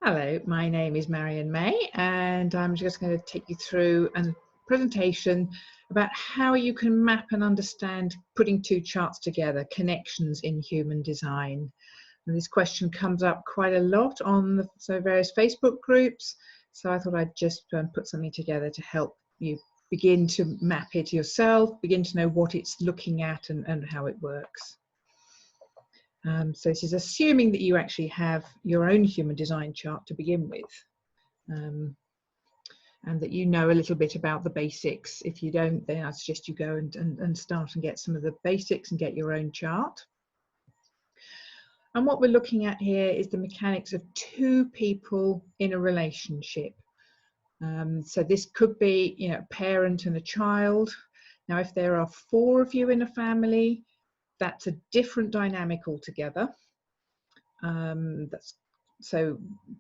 Hello, my name is Marion May, and I'm just going to take you through a presentation about how you can map and understand putting two charts together, connections in human design. And this question comes up quite a lot on the various Facebook groups, so I thought I'd just put something together to help you begin to map it yourself, begin to know what it's looking at and how it works. So this is assuming that you actually have your own human design chart to begin with, and that you know a little bit about the basics. If you don't, then I suggest you go and start and get some of the basics and get your own chart. And what we're looking at here is the mechanics of two people in a relationship. So this could be, a parent and a child. Now, if there are 4 of you in a family, that's a different dynamic altogether. But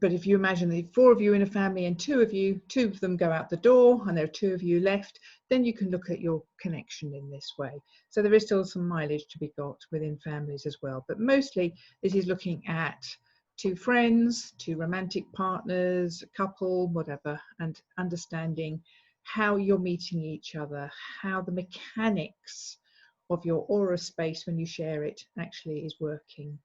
if you imagine the 4 of you in a family and 2 of them go out the door and there are 2 of you left, then you can look at your connection in this way. So there is still some mileage to be got within families as well, but mostly this is looking at 2 friends, 2 romantic partners, a couple, whatever, and understanding how you're meeting each other, how the mechanics of your aura space when you share it actually is working.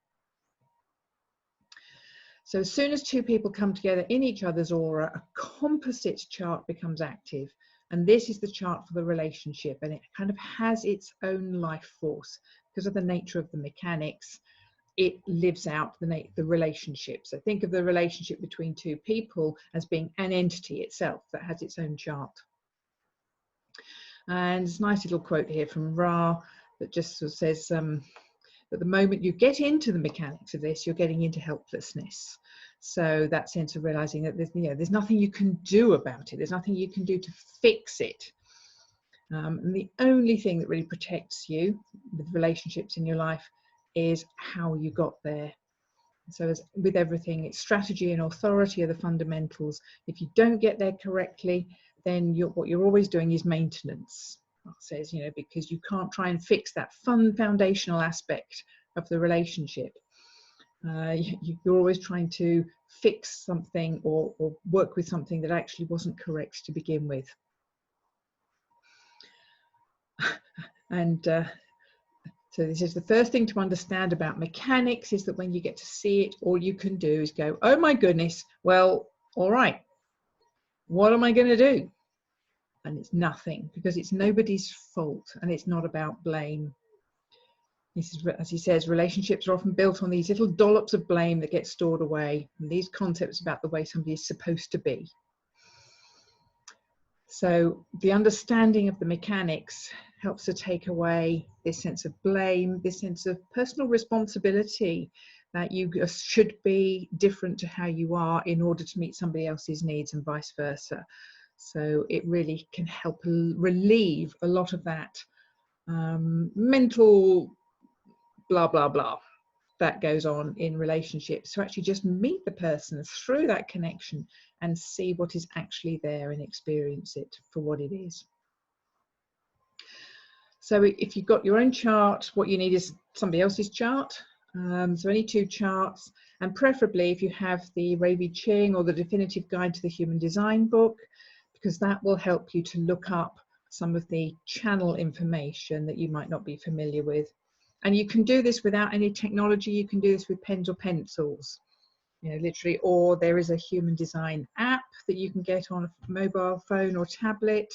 So as soon as 2 people come together in each other's aura, a composite chart becomes active. And this is the chart for the relationship, and it kind of has its own life force because of the nature of the mechanics. It lives out the relationship. So think of the relationship between 2 people as being an entity itself that has its own chart. And there's a nice little quote here from Ra that just sort of says, at the moment you get into the mechanics of this, you're getting into helplessness. So that sense of realizing that there's nothing you can do about it. There's nothing you can do to fix it. And the only thing that really protects you with relationships in your life is how you got there. So as with everything, it's strategy and authority are the fundamentals. If you don't get there correctly, then what you're always doing is maintenance. It says, because you can't try and fix that foundational aspect of the relationship. You're always trying to fix something or work with something that actually wasn't correct to begin with. And so this is the first thing to understand about mechanics, is that when you get to see it, all you can do is go, oh my goodness, well, all right, what am I going to do? And it's nothing, because it's nobody's fault and it's not about blame. This is, as he says, relationships are often built on these little dollops of blame that get stored away, and these concepts about the way somebody is supposed to be. So the understanding of the mechanics helps to take away this sense of blame, this sense of personal responsibility, that you should be different to how you are in order to meet somebody else's needs and vice versa. So it really can help relieve a lot of that mental blah, blah, blah that goes on in relationships. So actually just meet the person through that connection and see what is actually there and experience it for what it is. So if you've got your own chart, what you need is somebody else's chart. So any 2 charts, and preferably if you have the Ravi Ching or the Definitive Guide to the Human Design book, because that will help you to look up some of the channel information that you might not be familiar with. And you can do this without any technology. You can do this with pens or pencils, literally, or there is a human design app that you can get on a mobile phone or tablet.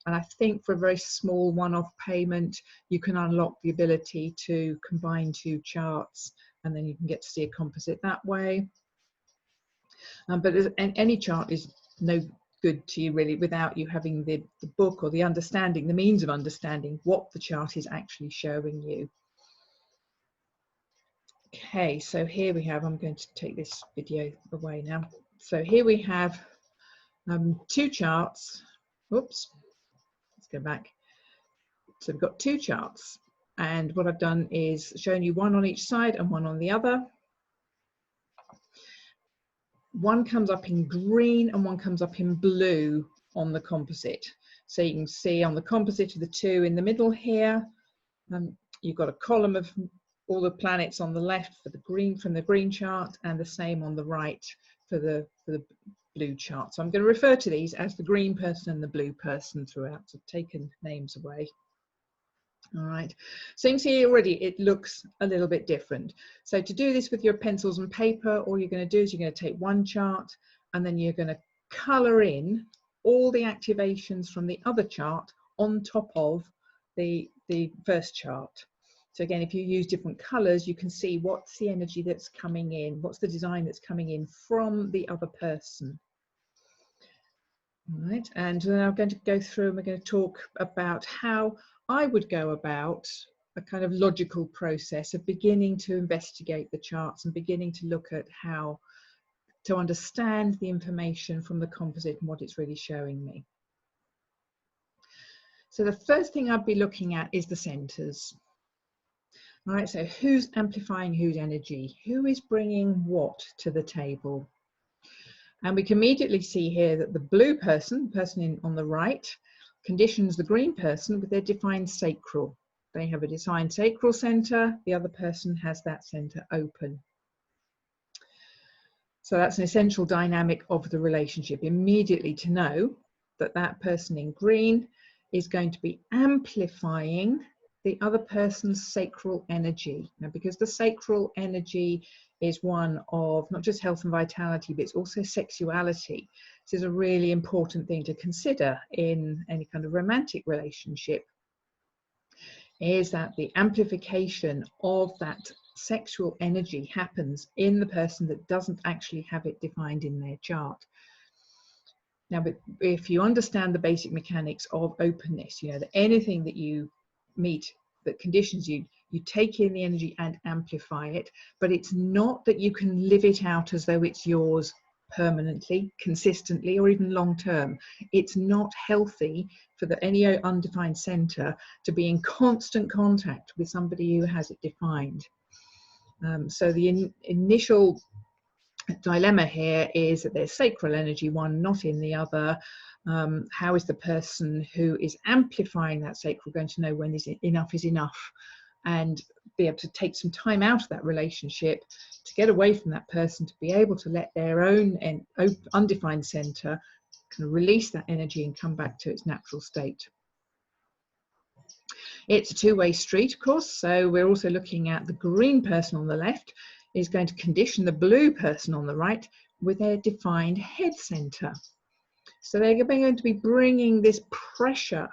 And I think for a very small one-off payment, you can unlock the ability to combine 2 charts, and then you can get to see a composite that way. But any chart is no good to you really without you having the book or the understanding, the means of understanding what the chart is actually showing you. Okay, so here we have, I'm going to take this video away now. So here we have 2 charts. Oops, let's go back. So we've got 2 charts, and what I've done is shown you one on each side and one on the other. One comes up in green and one comes up in blue on the composite. So you can see on the composite of the 2 in the middle here, you've got a column of all the planets on the left for the green, from the green chart, and the same on the right for the blue chart. So I'm going to refer to these as the green person and the blue person throughout. So I've taken names away. All right, so you can see already it looks a little bit different. So to do this with your pencils and paper, all you're going to do is you're going to take one chart and then you're going to colour in all the activations from the other chart on top of the first chart. So again, if you use different colours, you can see what's the energy that's coming in, what's the design that's coming in from the other person. All right, and then I'm going to go through and we're going to talk about how I would go about a kind of logical process of beginning to investigate the charts and beginning to look at how to understand the information from the composite and what it's really showing me. So the first thing I'd be looking at is the centers. All right, so who's amplifying whose energy? Who is bringing what to the table? And we can immediately see here that the blue person, the person on the right, conditions the green person with their defined sacral. They have a defined sacral center, the other person has that center open. So that's an essential dynamic of the relationship, immediately to know that that person in green is going to be amplifying the other person's sacral energy. Now, because the sacral energy is one of not just health and vitality, but it's also sexuality. This is a really important thing to consider in any kind of romantic relationship, is that the amplification of that sexual energy happens in the person that doesn't actually have it defined in their chart. Now, but if you understand the basic mechanics of openness, you know that anything that you meet that conditions you, you take in the energy and amplify it, but it's not that you can live it out as though it's yours permanently, consistently, or even long term. It's not healthy for any undefined center to be in constant contact with somebody who has it defined. So the initial dilemma here is that there's sacral energy, one not in the other. How is the person who is amplifying that sacral going to know when enough is enough, and be able to take some time out of that relationship to get away from that person, to be able to let their own undefined center kind of release that energy and come back to its natural state. It's a two-way street, of course, so we're also looking at the green person on the left is going to condition the blue person on the right with their defined head center. So they're going to be bringing this pressure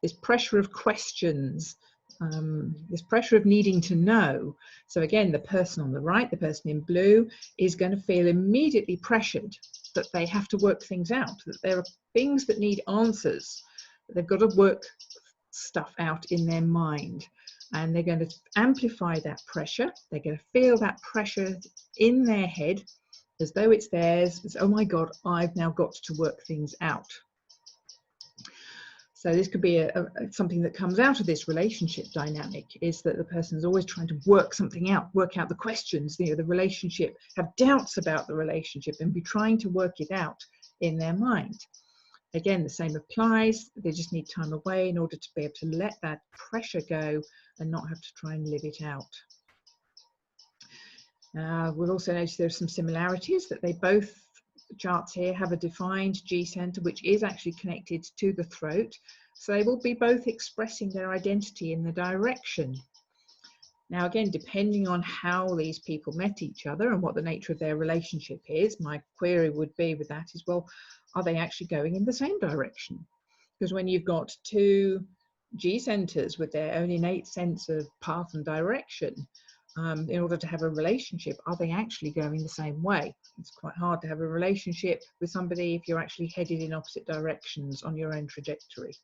of questions, this pressure of needing to know. So again, the person on the right, the person in blue, is going to feel immediately pressured that they have to work things out, that there are things that need answers, that they've got to work stuff out in their mind. And they're going to amplify that pressure. They're going to feel that pressure in their head as though it's theirs. It's, oh my God, I've now got to work things out. So this could be something that comes out of this relationship dynamic, is that the person's always trying to work something out, work out the questions, you know, the relationship, have doubts about the relationship and be trying to work it out in their mind. Again, the same applies. They just need time away in order to be able to let that pressure go and not have to try and live it out. We'll also notice there's some similarities, that they both charts here have a defined G center, which is actually connected to the throat. So they will be both expressing their identity in the direction. Now, again, depending on how these people met each other and what the nature of their relationship is, my query would be with that is, well, are they actually going in the same direction? Because when you've got two G centers with their own innate sense of path and direction, in order to have a relationship, are they actually going the same way? It's quite hard to have a relationship with somebody if you're actually headed in opposite directions on your own trajectory.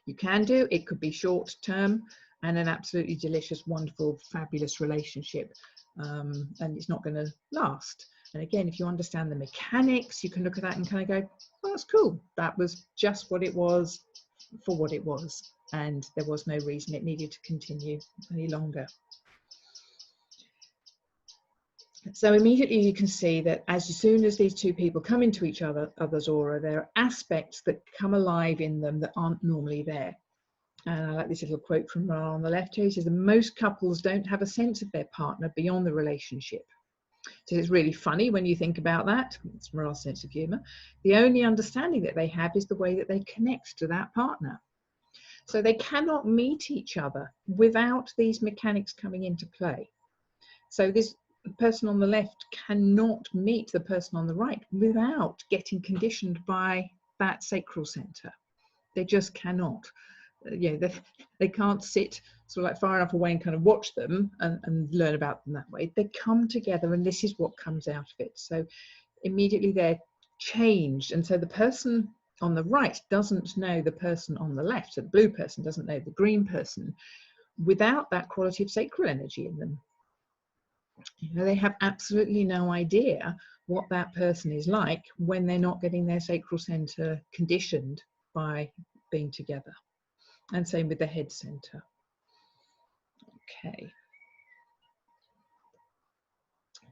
You can do, it could be short term and an absolutely delicious, wonderful, fabulous relationship, and it's not going to last. And again, if you understand the mechanics, you can look at that and kind of go, well, that's cool. That was just what it was for what it was, and there was no reason it needed to continue any longer. So immediately you can see that as soon as these two people come into each other's aura, there are aspects that come alive in them that aren't normally there. And I like this little quote from Ra on the left here. He says, most couples don't have a sense of their partner beyond the relationship. So it's really funny when you think about that. It's Ra's sense of humour. The only understanding that they have is the way that they connect to that partner. So they cannot meet each other without these mechanics coming into play. So this person on the left cannot meet the person on the right without getting conditioned by that sacral center. They just cannot. They can't sit sort of like far enough away and kind of watch them and learn about them that way. They come together, and this is what comes out of it. So immediately they're changed, and so the person on the right doesn't know the person on the left. So the blue person doesn't know the green person without that quality of sacral energy in them. They have absolutely no idea what that person is like when they're not getting their sacral center conditioned by being together. And same with the head center. Okay.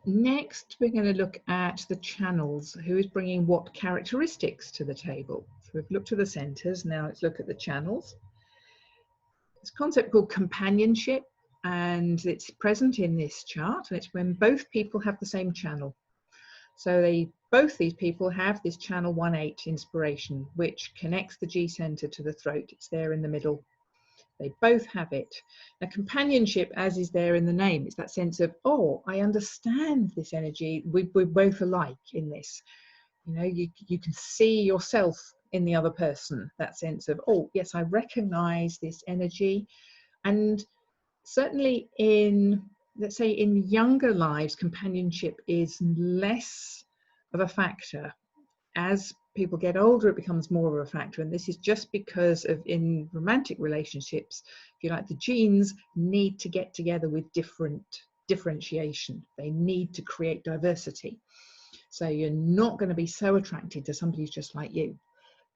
Next, we're going to look at the channels. Who is bringing what characteristics to the table? So we've looked at the centers. Now let's look at the channels. It's a concept called companionship, and it's present in this chart. And it's when both people have the same channel. So both these people have this channel 1-8 inspiration, which connects the G center to the throat. It's there in the middle. They both have it. Now, companionship, as is there in the name, it's that sense of, oh, I understand this energy. We're both alike in this. You can see yourself in the other person. That sense of, oh, yes, I recognize this energy. And certainly in, let's say, in younger lives, companionship is less of a factor. As people get older, it becomes more of a factor, and this is just because of, in romantic relationships, if you like, the genes need to get together with differentiation. They need to create diversity. So you're not going to be so attracted to somebody who's just like you.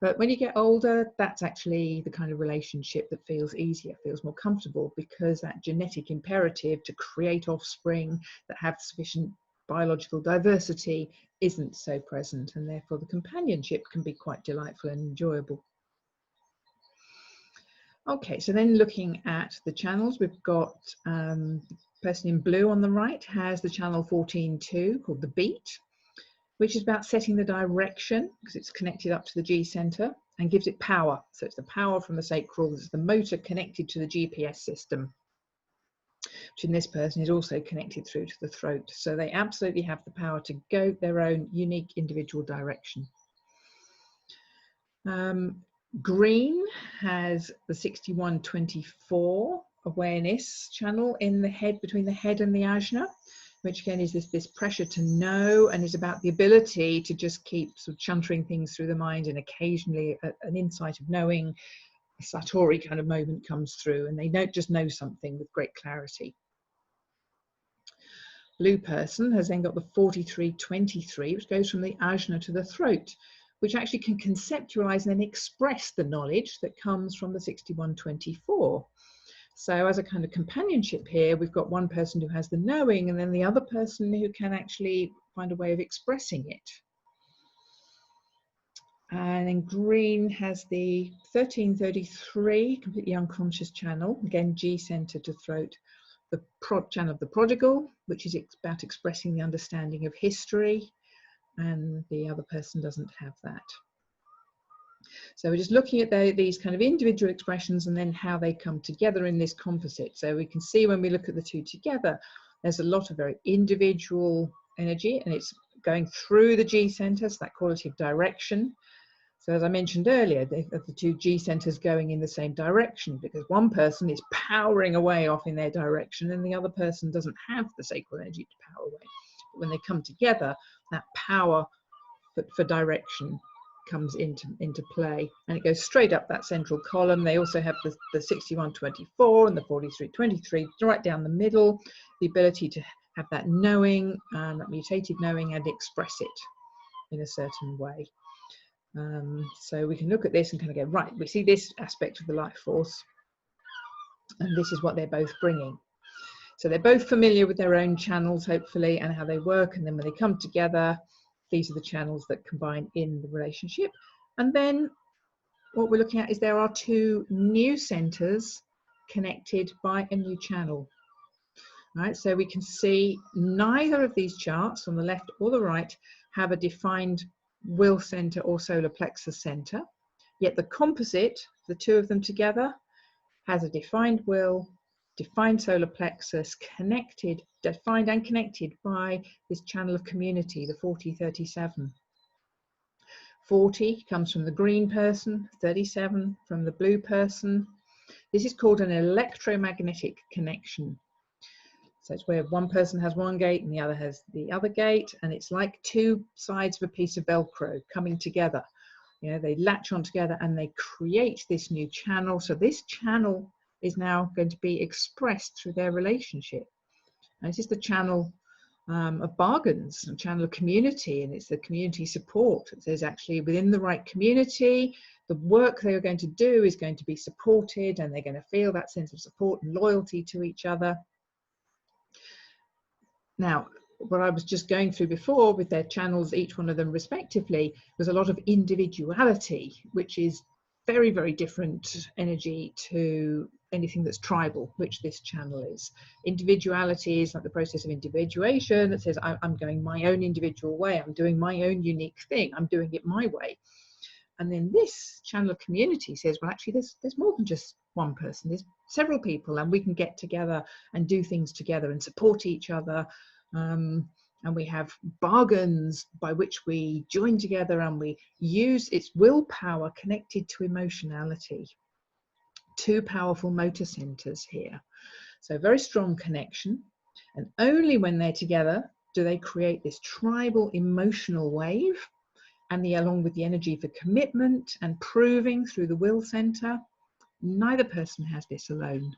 But when you get older, that's actually the kind of relationship that feels easier, feels more comfortable, because that genetic imperative to create offspring that have sufficient biological diversity isn't so present, and therefore the companionship can be quite delightful and enjoyable. Okay, so then looking at the channels, we've got the person in blue on the right has the channel 14-2 called the beat, which is about setting the direction because it's connected up to the G center and gives it power. So it's the power from the sacral, it's the motor connected to the GPS system, which in this person is also connected through to the throat. So they absolutely have the power to go their own unique individual direction. Green has the 61-24 awareness channel in the head, between the head and the ajna, which again is this pressure to know, and is about the ability to just keep sort of chuntering things through the mind, and occasionally an insight of knowing, a satori kind of moment comes through, and they don't just know something with great clarity. Blue person has then got the 43-23, which goes from the ajna to the throat, which actually can conceptualize and then express the knowledge that comes from the 61-24. So as a kind of companionship here, we've got one person who has the knowing, and then the other person who can actually find a way of expressing it. And then green has the 13-33, completely unconscious channel, again G center to throat. The channel of the prodigal, which is about expressing the understanding of history, and the other person doesn't have that. So we're just looking at these kind of individual expressions and then how they come together in this composite. So we can see when we look at the two together, there's a lot of very individual energy, and it's going through the G centers, that quality of direction. So as I mentioned earlier, the two G centers going in the same direction, because one person is powering away off in their direction and the other person doesn't have the sacral energy to power away. But when they come together, that power for direction comes into play, and it goes straight up that central column. They also have the 61-24 and the 43-23 right down the middle, the ability to have that knowing, that mutated knowing, and express it in a certain way. So we can look at this and kind of go, right, we see this aspect of the life force, and this is what they're both bringing. So they're both familiar with their own channels, hopefully, and how they work, and then when they come together, these are the channels that combine in the relationship. And then what we're looking at is there are two new centers connected by a new channel. Right, so we can see neither of these charts on the left or the right have a defined will center or solar plexus center, yet the composite, the two of them together, has a defined will, defined solar plexus, connected, defined and connected by this channel of community, the 4037. 40 comes from the green person, 37 from the blue person. This is called an electromagnetic connection. So it's where one person has one gate and the other has the other gate, and it's like two sides of a piece of Velcro coming together. You know, they latch on together and they create this new channel. So this channel is now going to be expressed through their relationship. And this is the channel of bargains, a channel of community, and it's the community support. It says actually within the right community, the work they are going to do is going to be supported, and they're going to feel that sense of support and loyalty to each other. Now, what I was just going through before with their channels, each one of them respectively, was a lot of individuality, which is very, very different energy to anything that's tribal, which this channel is. Individuality is like the process of individuation that says, I'm going my own individual way, I'm doing my own unique thing, I'm doing it my way. And then this channel of community says, well, actually, there's more than just one person. There's several people, and we can get together and do things together and support each other. And we have bargains by which we join together, and we use its willpower connected to emotionality. Two powerful motor centers here. So very strong connection. And only when they're together do they create this tribal emotional wave, and along with the energy for commitment and proving through the will center. Neither person has this alone.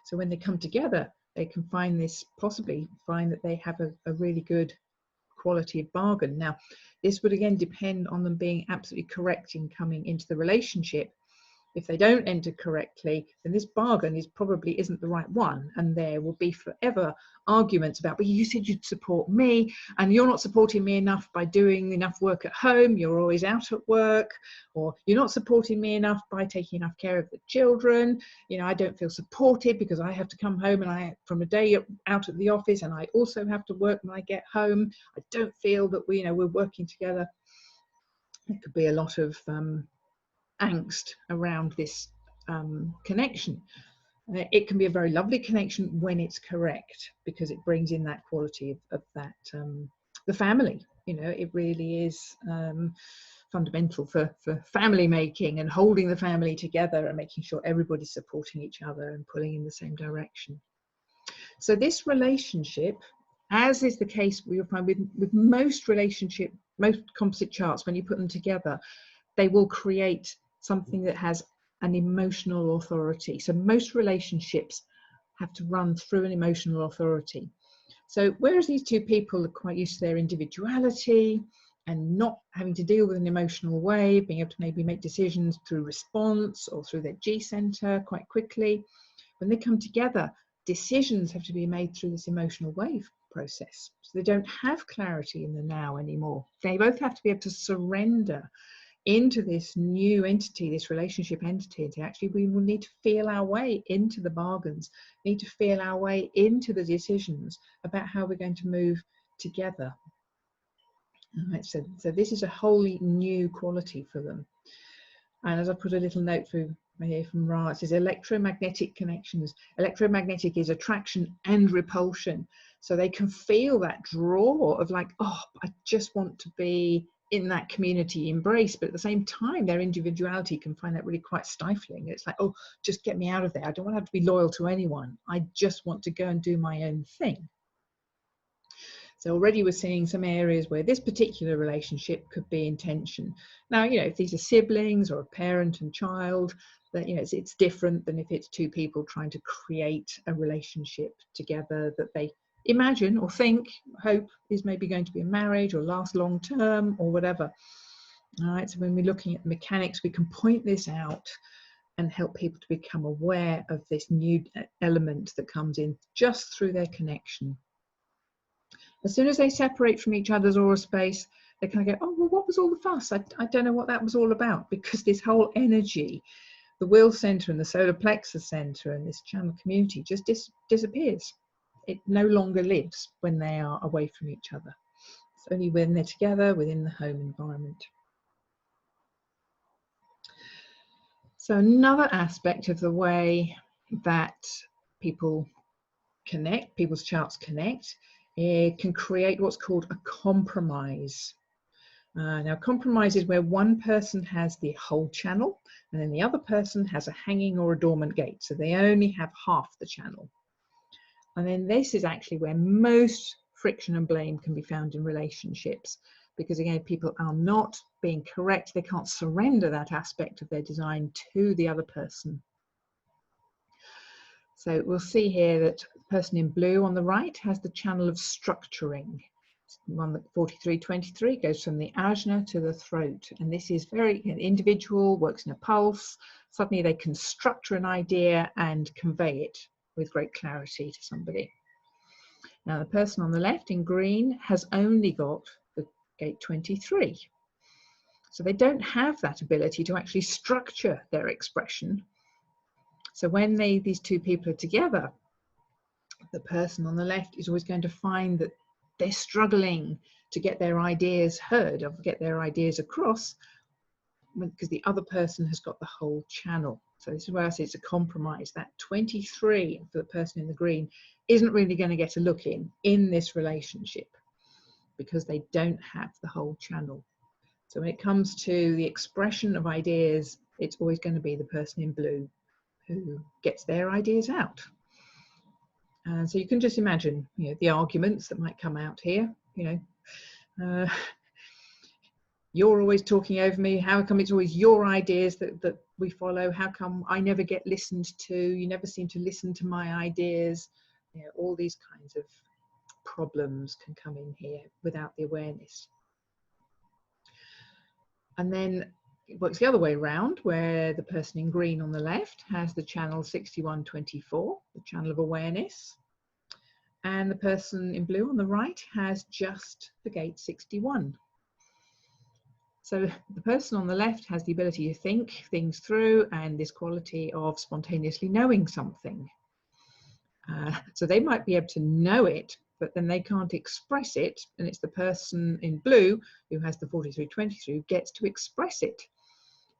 So when they come together, they can possibly find that they have a really good quality of bargain. Now, this would again depend on them being absolutely correct in coming into the relationship. If they don't enter correctly, then this bargain probably isn't the right one, and there will be forever arguments about, but you said you'd support me, and you're not supporting me enough by doing enough work at home, you're always out at work, or you're not supporting me enough by taking enough care of the children. You know, I don't feel supported because I have to come home and from a day out at the office, and I also have to work when I get home. I don't feel that we're working together. It could be a lot of angst around this connection. It can be a very lovely connection when it's correct, because it brings in that quality of that the family. It really is fundamental for family making and holding the family together and making sure everybody's supporting each other and pulling in the same direction. So this relationship, as is the case you'll find with most composite charts, when you put them together, they will create something that has an emotional authority. So most relationships have to run through an emotional authority. So whereas these two people are quite used to their individuality and not having to deal with an emotional wave, being able to maybe make decisions through response or through their G center quite quickly, when they come together, decisions have to be made through this emotional wave process. So they don't have clarity in the now anymore. They both have to be able to surrender into this new entity, this relationship entity, and actually we will need to feel our way into the bargains, need to feel our way into the decisions about how we're going to move together. All right, so this is a wholly new quality for them. And as I put a little note through here from Ra, it says electromagnetic connections. Electromagnetic is attraction and repulsion. So they can feel that draw of like, oh, I just want to be in that community embrace, but at the same time their individuality can find that really quite stifling. It's like, oh, just get me out of there. I don't want to have to be loyal to anyone. I just want to go and do my own thing. So already we're seeing some areas where this particular relationship could be in tension. Now, if these are siblings or a parent and child, that it's different than if it's two people trying to create a relationship together that they imagine or think, hope is maybe going to be a marriage or last long term or whatever. All right, so when we're looking at the mechanics, we can point this out and help people to become aware of this new element that comes in just through their connection. As soon as they separate from each other's aura space, they kind of go, oh, well, what was all the fuss? I don't know what that was all about, because this whole energy, the will center and the solar plexus center and this channel community just disappears. It no longer lives when they are away from each other. It's only when they're together within the home environment. So another aspect of the way that people connect, people's charts connect, it can create what's called a compromise. Now, compromise is where one person has the whole channel and then the other person has a hanging or a dormant gate. So they only have half the channel. And then this is actually where most friction and blame can be found in relationships, because again, people are not being correct. They can't surrender that aspect of their design to the other person. So we'll see here that the person in blue on the right has the channel of structuring. One that 4323 goes from the ajna to the throat, and this is very individual, works in a pulse. Suddenly they can structure an idea and convey it with great clarity to somebody. Now the person on the left in green has only got the gate 23, so they don't have that ability to actually structure their expression. So when these two people are together, the person on the left is always going to find that they're struggling to get their ideas heard or get their ideas across, because the other person has got the whole channel. So this is where I say it's a compromise. That 23 for the person in the green isn't really going to get a look in this relationship because they don't have the whole channel. So when it comes to the expression of ideas, it's always going to be the person in blue who gets their ideas out. And so you can just imagine, the arguments that might come out here. You're always talking over me. How come it's always your ideas that we follow? How come I never get listened to? You never seem to listen to my ideas. All these kinds of problems can come in here without the awareness. And then it works the other way around, where the person in green on the left has the channel 6124, the channel of awareness. And the person in blue on the right has just the gate 61. So the person on the left has the ability to think things through and this quality of spontaneously knowing something. So they might be able to know it, but then they can't express it. And it's the person in blue who has the 4323 who gets to express it.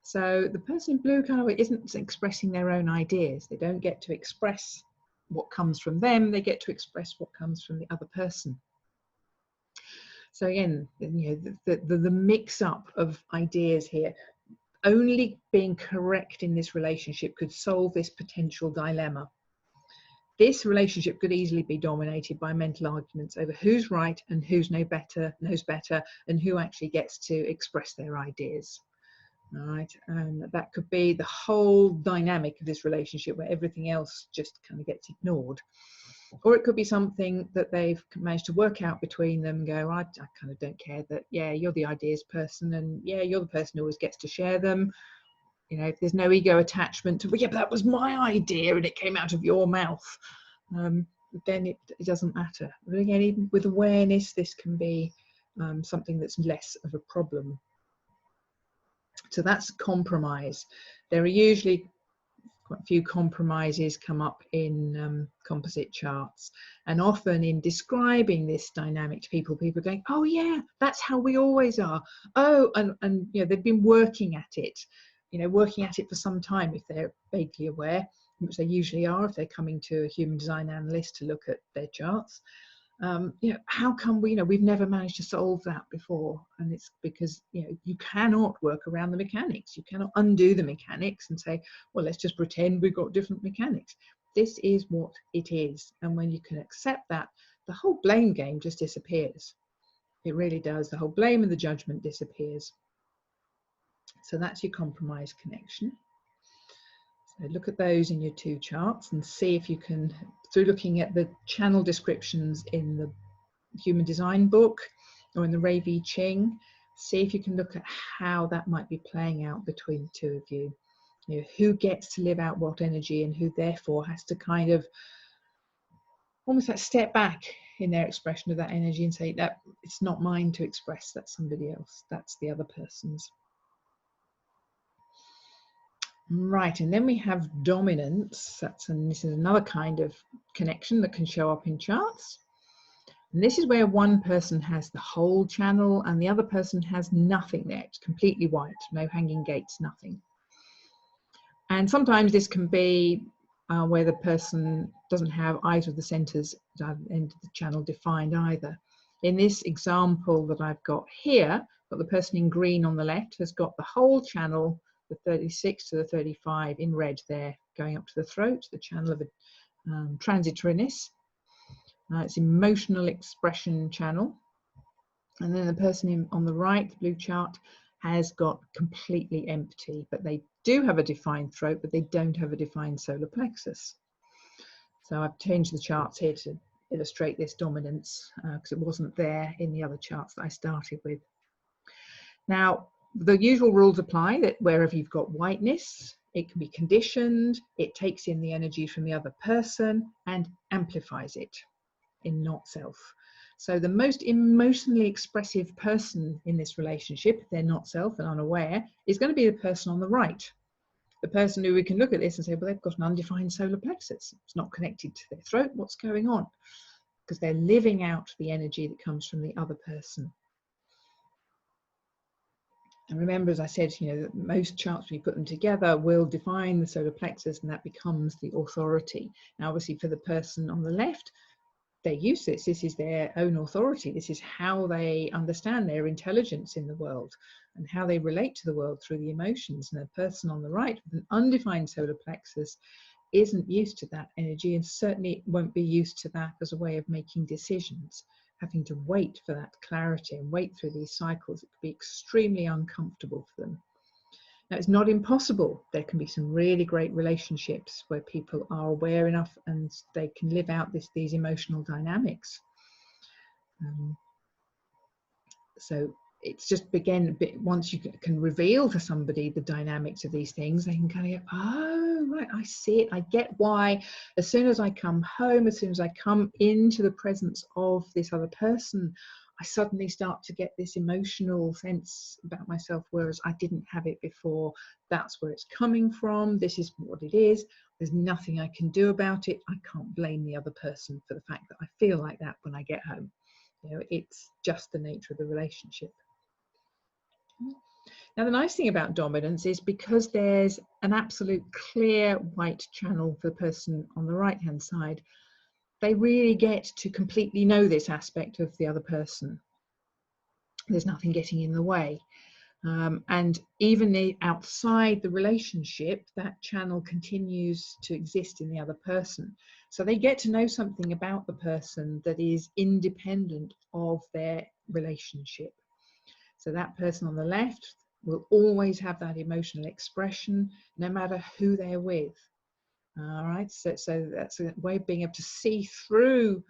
So the person in blue kind of isn't expressing their own ideas. They don't get to express what comes from them. They get to express what comes from the other person. So again, the mix up of ideas here, only being correct in this relationship could solve this potential dilemma. This relationship could easily be dominated by mental arguments over who's right and who's knows better, and who actually gets to express their ideas. All right, and that could be the whole dynamic of this relationship, where everything else just kind of gets ignored. Or it could be something that they've managed to work out between them and go, I kind of don't care that, yeah, you're the ideas person, and yeah, you're the person who always gets to share them. If there's no ego attachment to, well, yeah, but that was my idea and it came out of your mouth, then it doesn't matter. But again, even with awareness, this can be something that's less of a problem. So that's compromise. There are usually quite a few compromises come up in composite charts, and often in describing this dynamic to people are going, oh yeah, that's how we always are. Oh, and they've been working at it, working at it for some time if they're vaguely aware, which they usually are if they're coming to a human design analyst to look at their charts. How come we've never managed to solve that before? And it's because you cannot work around the mechanics. You cannot undo the mechanics and say, well, let's just pretend we've got different mechanics. This is what it is, and when you can accept that, the whole blame game just disappears. It really does. The whole blame and the judgment disappears. So that's your compromise connection. So look at those in your two charts and see if you can, through looking at the channel descriptions in the Human Design book or in the Ray V Ching, see if you can look at how that might be playing out between the two of you. Who gets to live out what energy and who therefore has to kind of almost like step back in their expression of that energy and say that it's not mine to express, that's somebody else, that's the other person's. Right, and then we have dominance. And this is another kind of connection that can show up in charts. And this is where one person has the whole channel and the other person has nothing there. It's completely white, no hanging gates, nothing. And sometimes this can be where the person doesn't have either of the centers at the end of the channel defined either. In this example that I've got here, got the person in green on the left has got the whole channel, the 36 to the 35 in red there, going up to the throat, the channel of transitoriness. It's emotional expression channel. And then the person on the right, the blue chart, has got completely empty, but they do have a defined throat, but they don't have a defined solar plexus. So I've changed the charts here to illustrate this dominance because it wasn't there in the other charts that I started with. Now, the usual rules apply that wherever you've got whiteness, it can be conditioned, it takes in the energy from the other person and amplifies it in not self. So the most emotionally expressive person in this relationship, if they're not self and unaware, is going to be the person on the right. The person who we can look at this and say, well, they've got an undefined solar plexus. It's not connected to their throat. What's going on? Because they're living out the energy that comes from the other person. And remember, as I said, you know, that most charts, when you put them together, will define the solar plexus, and that becomes the authority. Now, obviously, for the person on the left, they use this. This is their own authority. This is how they understand their intelligence in the world and how they relate to the world through the emotions. And the person on the right with an undefined solar plexus isn't used to that energy and certainly won't be used to that as a way of making decisions. Having to wait for that clarity and wait through these cycles, it could be extremely uncomfortable for them. Now, it's not impossible. There can be some really great relationships where people are aware enough and they can live out these emotional dynamics. So it's just, again, once you can reveal to somebody the dynamics of these things, they can kind of go, oh, right, I see it. I get why. As soon as I come home, as soon as I come into the presence of this other person, I suddenly start to get this emotional sense about myself, whereas I didn't have it before. That's where it's coming from. This is what it is. There's nothing I can do about it. I can't blame the other person for the fact that I feel like that when I get home. You know, it's just the nature of the relationship. Now, the nice thing about dominance is because there's an absolute clear white channel for the person on the right-hand side, they really get to completely know this aspect of the other person. There's nothing getting in the way. And even outside the relationship, that channel continues to exist in the other person. So they get to know something about the person that is independent of their relationship. So that person on the left will always have that emotional expression, no matter who they're with. All right, so that's a way of being able to see through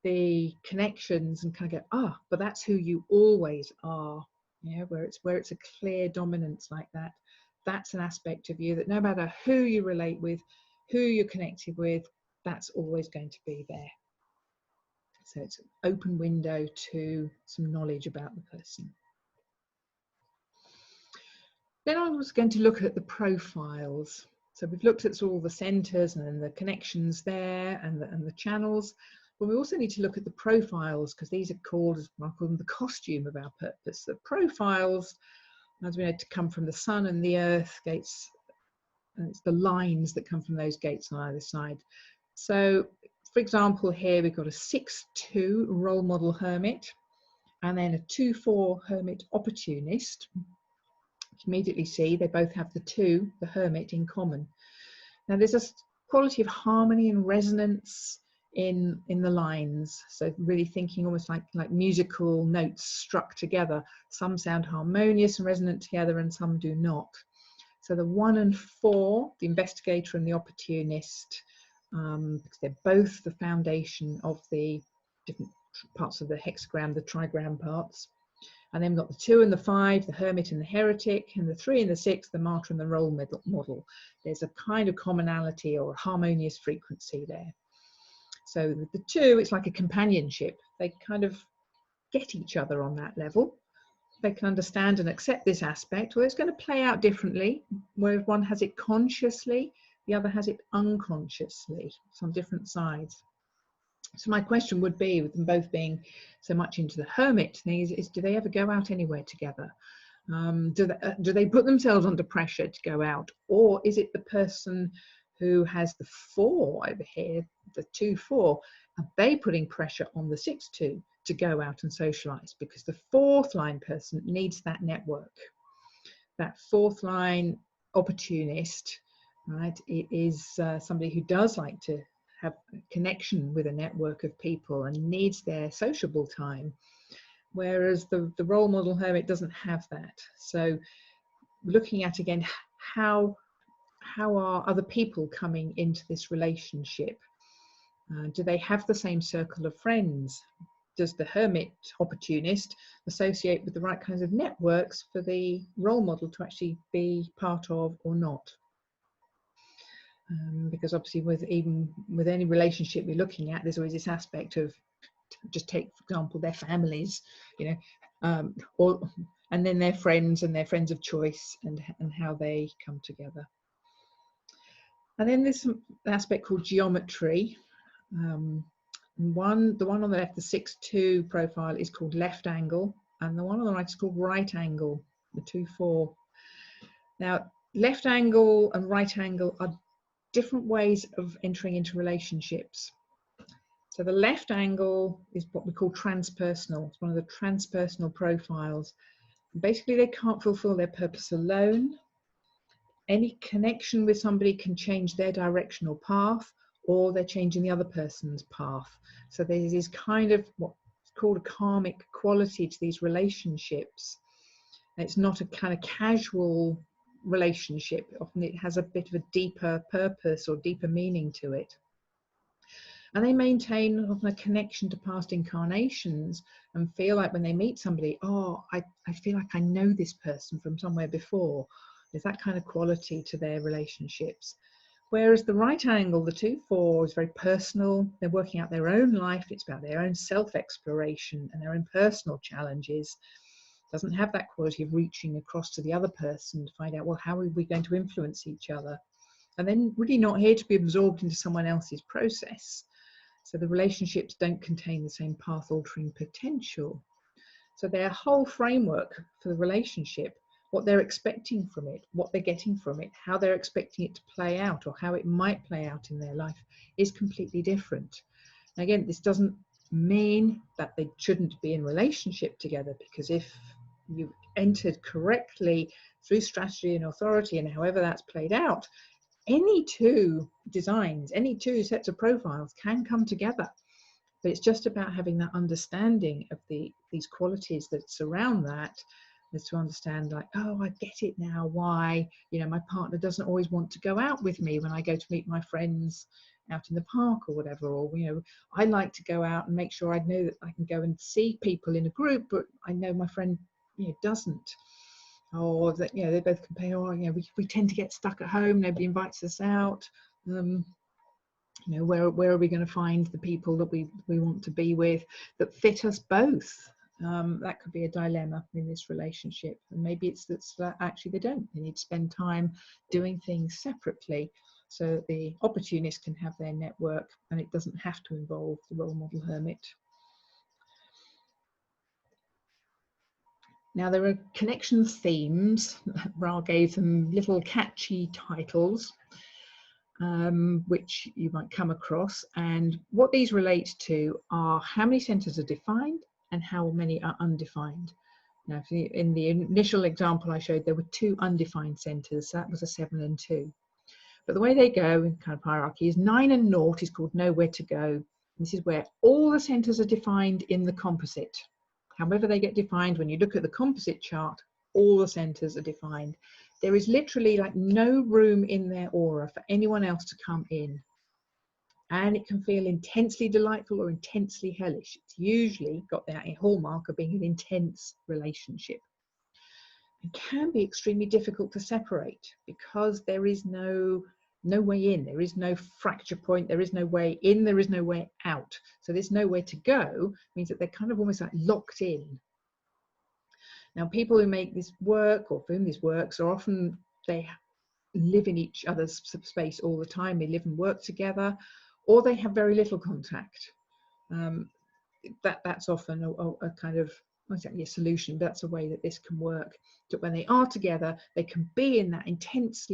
the connections and kind of go, ah, but that's who you always are. Yeah, where it's a clear dominance like that. That's an aspect of you that no matter who you relate with, who you're connected with, that's always going to be there. So it's an open window to some knowledge about the person. Then I was going to look at the profiles. So we've looked at all the centers and then the connections there and the channels. But we also need to look at the profiles, because these are called, I call them the costume of our purpose. The profiles, as we know, to come from the sun and the earth gates, and it's the lines that come from those gates on either side. So, for example, here we've got a 6-2 role model hermit, and then a 2-4 hermit opportunist. You immediately see they both have the hermit in common. Now, there's a quality of harmony and resonance in the lines, so really thinking almost like musical notes struck together. Some sound harmonious and resonant together and some do not. So the 1 and 4, the investigator and the opportunist, because they're both the foundation of the different parts of the hexagram, the trigram parts. And then we've got the 2 and the 5, the hermit and the heretic, and the 3 and the 6, the martyr and the role model. There's a kind of commonality or a harmonious frequency there. So the two, it's like a companionship. They kind of get each other on that level. They can understand and accept this aspect. Well, it's going to play out differently, where one has it consciously, the other has it unconsciously. It's on different sides. So my question would be, with them both being so much into the hermit thing, is do they ever go out anywhere together? Do they put themselves under pressure to go out? Or is it the person who has the 4 over here, the 2-4, are they putting pressure on the 6-2 to go out and socialize? Because the 4th line person needs that network. That 4th line opportunist, right, it is somebody who does like to have a connection with a network of people and needs their sociable time. Whereas the role model hermit doesn't have that. So looking at, again, how are other people coming into this relationship? Do they have the same circle of friends? Does the hermit opportunist associate with the right kinds of networks for the role model to actually be part of or not? Because obviously even with any relationship we're looking at, there's always this aspect of, just take for example their families, you know, and then their friends and their friends of choice, and how they come together. And then there's an aspect called geometry. The one on the left, the 6-2 profile, is called left angle, and the one on the right is called right angle, the 2-4. Now, left angle and right angle are different ways of entering into relationships. So the left angle is what we call transpersonal. It's one of the transpersonal profiles. Basically, they can't fulfill their purpose alone. Any connection with somebody can change their directional path, or they're changing the other person's path. So there's this kind of what's called a karmic quality to these relationships. It's not a kind of casual relationship. Often it has a bit of a deeper purpose or deeper meaning to it. And they maintain often a connection to past incarnations and feel like when they meet somebody, oh, I feel like I know this person from somewhere before. There's that kind of quality to their relationships. Whereas the right angle, the 2-4, is very personal. They're working out their own life. It's about their own self-exploration and their own personal challenges. Doesn't have that quality of reaching across to the other person to find out, well, how are we going to influence each other? And then really not here to be absorbed into someone else's process. So the relationships don't contain the same path-altering potential. So their whole framework for the relationship, what they're expecting from it, what they're getting from it, how they're expecting it to play out, or how it might play out in their life, is completely different. And again, this doesn't mean that they shouldn't be in relationship together, because if you entered correctly through strategy and authority, and however that's played out, any 2 designs, any 2 sets of profiles can come together. But it's just about having that understanding of these qualities that surround that, is to understand, like, oh, I get it now, why, you know, my partner doesn't always want to go out with me when I go to meet my friends out in the park or whatever, or, you know, I like to go out and make sure I know that I can go and see people in a group, but I know my friend, you know, doesn't. Or that, you know, they both complain, oh, you know, we tend to get stuck at home, nobody invites us out. You know, where are we going to find the people that we want to be with that fit us both? That could be a dilemma in this relationship. And maybe it's that actually they don't. They need to spend time doing things separately, so that the opportunist can have their network and it doesn't have to involve the role model hermit. Now, there are connection themes. Ra gave them little catchy titles, which you might come across. And what these relate to are how many centers are defined and how many are undefined. Now, in the initial example I showed, there were 2 undefined centers. So that was a 7 and 2. But the way they go in kind of hierarchy is 9 and 0 is called nowhere to go. This is where all the centers are defined in the composite. However they get defined, when you look at the composite chart, all the centers are defined. There is literally like no room in their aura for anyone else to come in. And it can feel intensely delightful or intensely hellish. It's usually got that hallmark of being an intense relationship. It can be extremely difficult to separate because there is no no way in. There is no fracture point. There is no way in. There is no way out. So there's nowhere to go means that they're kind of almost like locked in. Now, people who make this work or for whom this works are often, they live in each other's space all the time. They live and work together, or they have very little contact. That's often a kind of, not exactly a solution, but that's a way that this can work. That when they are together, they can be in that intense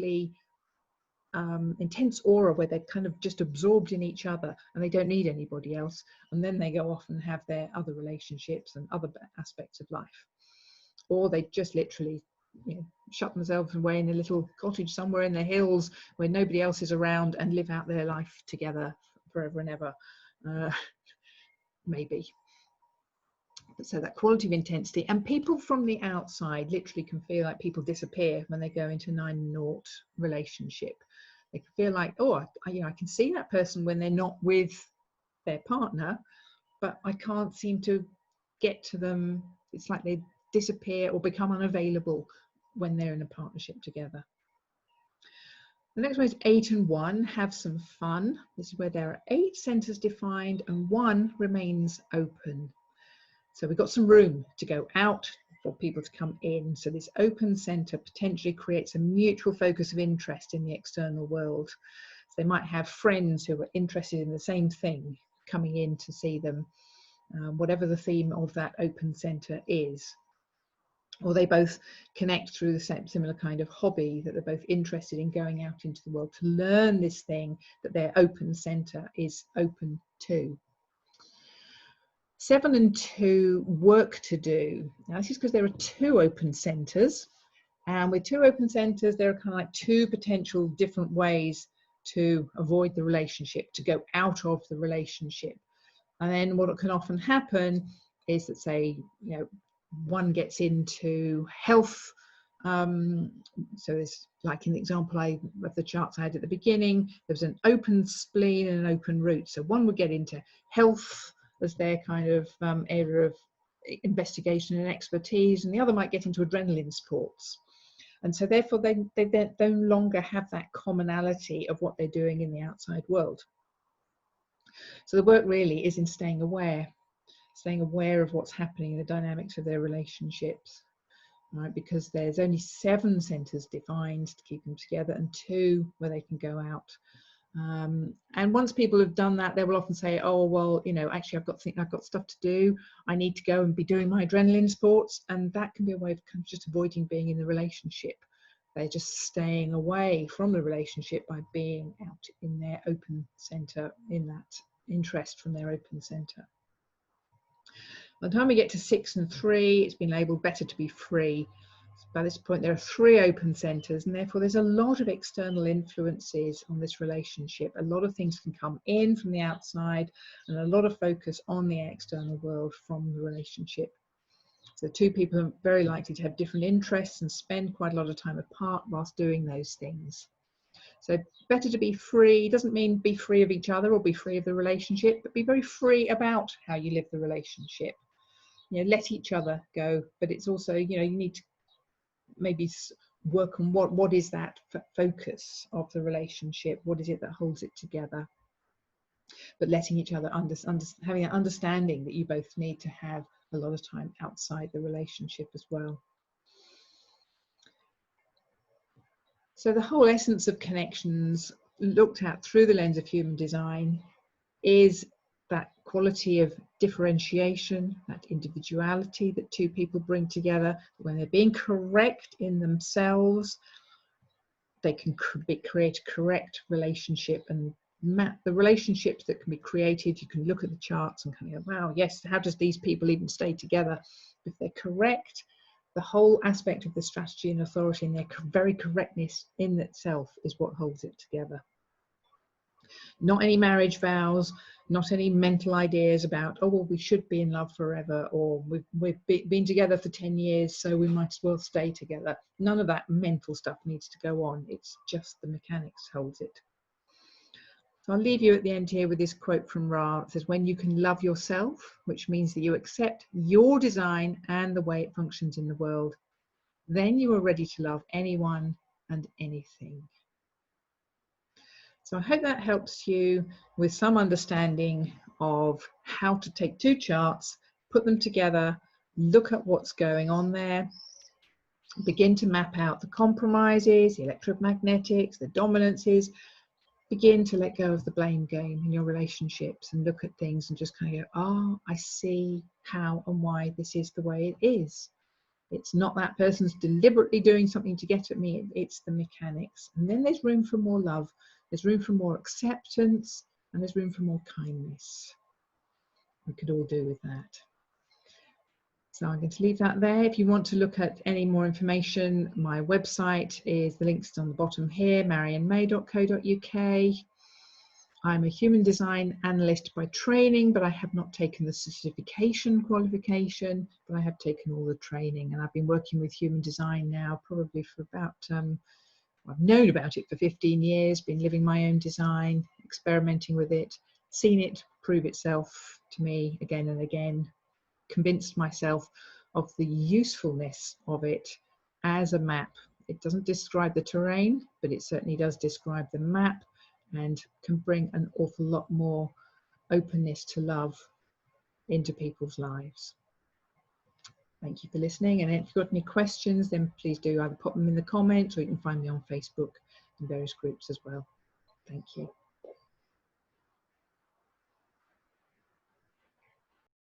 aura where they're kind of just absorbed in each other and they don't need anybody else. And then they go off and have their other relationships and other aspects of life. Or they just literally, you know, shut themselves away in a little cottage somewhere in the hills where nobody else is around and live out their life together forever and ever. Maybe. So that quality of intensity, and people from the outside literally can feel like people disappear when they go into 9-0 relationship. They can feel like, oh, I can see that person when they're not with their partner, but I can't seem to get to them. It's like they disappear or become unavailable when they're in a partnership together. The next one is 8 and 1, have some fun. This is where there are 8 centers defined and 1 remains open. So we've got some room to go out for people to come in. So this open center potentially creates a mutual focus of interest in the external world. So they might have friends who are interested in the same thing coming in to see them, whatever the theme of that open center is. Or they both connect through the same similar kind of hobby, that they're both interested in going out into the world to learn this thing that their open center is open to. 7 and 2, work to do. Now this is because there are 2 open centers, and with 2 open centers there are kind of like 2 potential different ways to avoid the relationship, to go out of the relationship. And then what can often happen is that, say, you know, one gets into health. So there's, like in the example of the charts I had at the beginning, there was an open spleen and an open root. So one would get into health as their kind of area of investigation and expertise, and the other might get into adrenaline sports. And so therefore they no longer have that commonality of what they're doing in the outside world. So the work really is in staying aware of what's happening in the dynamics of their relationships, right? Because there's only 7 centers defined to keep them together and 2 where they can go out. And once people have done that, they will often say, oh, well, you know, actually I've got stuff to do. I need to go and be doing my adrenaline sports. And that can be a way of kind of just avoiding being in the relationship. They're just staying away from the relationship by being out in their open center, in that interest from their open center. By the time we get to 6 and 3, it's been labeled better to be free. By this point, there are 3 open centers, and therefore there's a lot of external influences on this relationship. A lot of things can come in from the outside, and a lot of focus on the external world from the relationship. So 2 people are very likely to have different interests and spend quite a lot of time apart whilst doing those things. So better to be free doesn't mean be free of each other or be free of the relationship, but be very free about how you live the relationship. You know, let each other go, but it's also, you know, you need to maybe work on what is that focus of the relationship, what is it that holds it together, but letting each other having an understanding that you both need to have a lot of time outside the relationship as well. So the whole essence of connections looked at through the lens of human design is that quality of differentiation, that individuality that 2 people bring together. When they're being correct in themselves, they can create a correct relationship and map the relationships that can be created. You can look at the charts and kind of go, wow, yes, how does these people even stay together? If they're correct, the whole aspect of the strategy and authority and their very correctness in itself is what holds it together. Not any marriage vows, not any mental ideas about, oh, well, we should be in love forever, or we've been together for 10 years, so we might as well stay together. None of that mental stuff needs to go on. It's just the mechanics holds it. So I'll leave you at the end here with this quote from Ra. It says, when you can love yourself, which means that you accept your design and the way it functions in the world, then you are ready to love anyone and anything. So I hope that helps you with some understanding of how to take two charts, put them together, look at what's going on there, begin to map out the compromises, the electromagnetics, the dominances, begin to let go of the blame game in your relationships and look at things and just kind of go, oh, I see how and why this is the way it is. It's not that person's deliberately doing something to get at me, it's the mechanics. And then there's room for more love, there's room for more acceptance, and there's room for more kindness. We could all do with that. So I'm going to leave that there. If you want to look at any more information, my website is, the link's on the bottom here, marianmay.co.uk. I'm a human design analyst by training, but I have not taken the certification qualification, but I have taken all the training, and I've been working with human design now probably for about, I've known about it for 15 years, been living my own design, experimenting with it, seen it prove itself to me again and again, convinced myself of the usefulness of it as a map. It doesn't describe the terrain, but it certainly does describe the map, and can bring an awful lot more openness to love into people's lives. Thank you for listening, and if you've got any questions, then please do either pop them in the comments, or you can find me on Facebook and various groups as well. Thank you.